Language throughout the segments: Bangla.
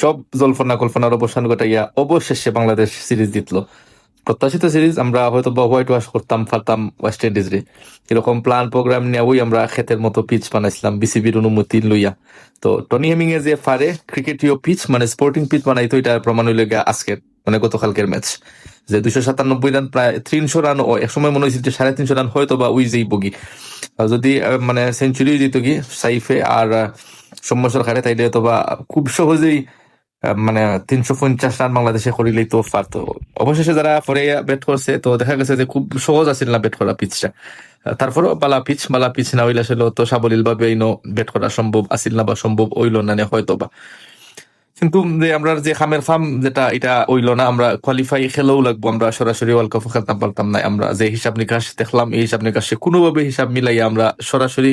সব জল্পনা কল্পনার অবসান ঘটাইয়া অবশেষে বাংলাদেশ সিরিজ জিতলো। প্রত্যাশিত সিরিজ, আমরা হয়তো হোয়াইট ওয়াশ করতাম পারতাম ওয়েস্ট ইন্ডিজ রে। এরকম প্ল্যান প্রোগ্রাম নিয়ে আমরা ক্ষেতের মতো পিচ বানাইছিলাম বিসিবির অনুমতি লইয়া। তো টনি হেমিং এ যে পারে ক্রিকেটীয় পিচ মানে স্পোর্টিং পিচ বানাইতো, এটা প্রমাণ হইল গিয়া আজকের মানে গতকালকের ম্যাচ। যে 297 রান, প্রায় 300 রান, ও একসময় মনে হয়েছিল যে 350 রান হয়তো বা উই যেই বগি। যদি মানে সেঞ্চুরি জিত গি সাইফে আর সৌম্য সরকারে, তাইলে হয়তো বা খুব সহজেই মানে 350 রান বাংলাদেশে করিলেই তো পারতো। অবশেষে যারা পরে ব্যাট করছে, তো দেখা গেছে যে খুব সহজ আছিল না ব্যাট করা পিচটা। তারপরও বালা পিচ না হইলে আসলে তো সাবলীল ভাবে ব্যাট করা সম্ভব আছিল না, বা সম্ভব হইল না হয়তো বা। কিন্তু যে আমরা যে খামের ফার্ম যেটা, এটা হইলো না। আমরা কোয়ালিফাই খেলেও লাগবো, আমরা সরাসরি ওয়ার্ল্ড কাপ খেলতাম পারতাম না। আমরা যে হিসাব নিকাশ দেখলাম, এই হিসাব নিকাশে কোনোভাবে হিসাব মিলাইয়া আমরা সরাসরি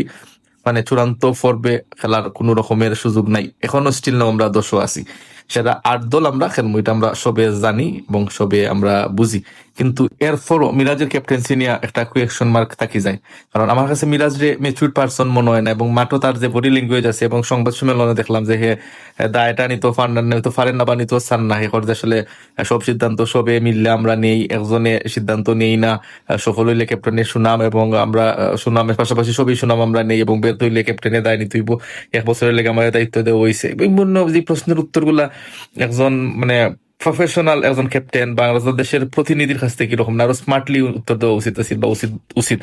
মানে চূড়ান্ত পর্বে খেলার কোন রকমের সুযোগ নাই। এখনো স্টিল নাও আমরা 10 আছি। সেটা 8 দল আমরা খেলবো, এটা আমরা সবে জানি এবং সবে আমরা বুঝি। কিন্তু এরপরও মিরাজের ক্যাপ্টেন্সি নিয়ে একটা কোয়েকশন মার্ক থাকি যায়। কারণ আমার কাছে মিরাজ রে ম্যাচুর পারসন মনে হয় না, এবং মাঠও তার যে বডি ল্যাঙ্গুয়েজ আছে, এবং সংবাদ সম্মেলনে দেখলাম যে দায়টা নিতে পারেন না বা নিতে চান না। এখন যে আসলে সব সিদ্ধান্ত সবে মিললে আমরা নেই, একজনে সিদ্ধান্ত নেই না। সফল হইলে ক্যাপ্টেনের সুনাম, এবং আমরা সুনামের পাশাপাশি সবই সুনাম আমরা নেই, এবং ব্যর্থ হইলে ক্যাপ্টেনের দায় নিতে হইব। 1 বছরের লেগে আমার দায়িত্ব দেওয়া হয়েছে। বিভিন্ন যে প্রশ্নের উত্তরগুলা একজন মানে প্রফেশনাল একজন ক্যাপ্টেন বা একজন দেশের প্রতিনিধির কাছ থেকে কিরকম না আরো স্মার্টলি উত্তর দেওয়া উচিত আছে বা উচিত উচিত।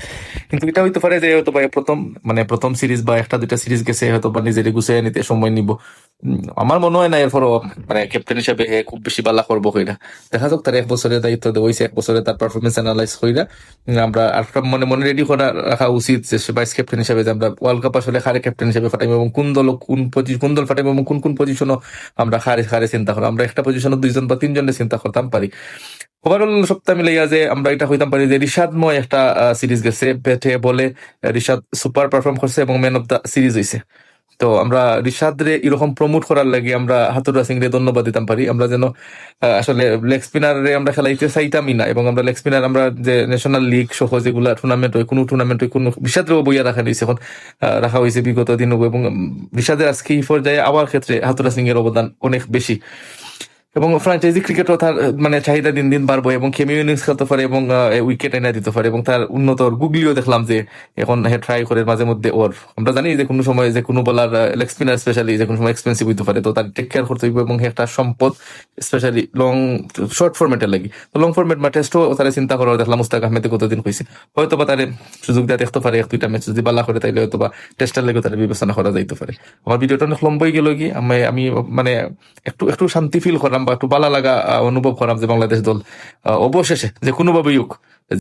কিন্তু এটা হইতে পারে যে হয়তো বা প্রথম সিরিজ বা একটা দুইটা সিরিজ গেছে, হয়তো বা নিজের গুছিয়ে নিতে সময় নিব। আমার মনে হয় না এরপরও মানে ক্যাপ্টেন হিসেবে খুব বেশি বালা করবো কইরা। দেখা যাক, তার 1 বছরের দায়িত্ব দেওয়া হয়েছে, 1 বছরে তার পারফরমেন্স অ্যানালাইজ কইরা আমরা আর মনে মনে রেডি করা রাখা উচিত যে ভাইস ক্যাপ্টেন হিসেবে যে আমরা ওয়ার্ল্ড কাপ আসলে খারে ক্যাপ্টেন হিসেবে ফাটাইব, এবং কোন দল ফাটাইব এবং কোন পজিশনও আমরা খারে চিন্তা করা। আমরা একটা পজিশনে 2 জন বা 3 জনের চিন্তা করতাম পারি। ওভারঅল সপ্তাহ মিলাইয়া যে আমরা এটা হইতাম পারি যে রিশাদময় একটা সিরিজ গেছে, ব্যাটে বলে রিশাদ সুপার পারফর্ম করছে এবং ম্যান অফ দ্য সিরিজ হয়েছে। তো আমরা রিশাদ রে এরকম প্রমোট করার লাগে আমরা হাতুরা সিং রে ধন্যবাদ দিতাম পারি। আমরা যেন আসলে লেগ স্পিনার রে আমরা খেলাইতে চাইতামই না, এবং আমরা লেগ স্পিনার আমরা যে ন্যাশনাল লিগ সহ যেগুলা টুর্নামেন্ট হয়, কোনো টুর্নামেন্ট হয়, কোনো রিশাদ রেও বইয়া রাখা হয়েছে এখন, রাখা হয়েছে বিগত দিন। এবং রিশাদের আজকে এই পর্যায়ে আমার ক্ষেত্রে হাতুরা সিং এর অবদান অনেক বেশি। এবং ফ্র্যাঞ্চাইজি ক্রিকেটও তার মানে চাহিদা দিন দিন বাড়বো, এবং কেমিও ইনিংস খেলতে পারে, এবং উইকেট এনে দিতে পারে, এবং তার উন্নত গুগলিও দেখলাম যে এখন ট্রাই করে মাঝে মধ্যে ওর। আমরা জানি যে কোনো সময় যে কোনো বলার লেগ স্পিনার স্পেশালি যে কোনো সময় এক্সপেন্সিভ হইতে পারে, তো তার টেক কেয়ার করতে হইব, এবং একটা সম্পদ স্পেশালি শর্ট ফরম্যাটের লাগি। তো লং ফরম্যাট বা টেস্টও তারা চিন্তা করার দেখলাম মুস্তাক আহমেদে কতদিন হয়েছে। হয়তো বা তারে সুযোগ দেওয়া দেখতে পারে 1-2টা ম্যাচ, যদি বালা করে তাইলে হয়তো বা টেস্টার লেগে তারা বিবেচনা করা যাইতে পারে। আমার ভিডিওটা অনেক লম্বাই গেল কি, আমি মানে একটু একটু শান্তি ফিল করলাম বা একটু ভালো লাগা অনুভব করলাম যে বাংলাদেশ দল অবশেষে যে কোনোভাবেই হোক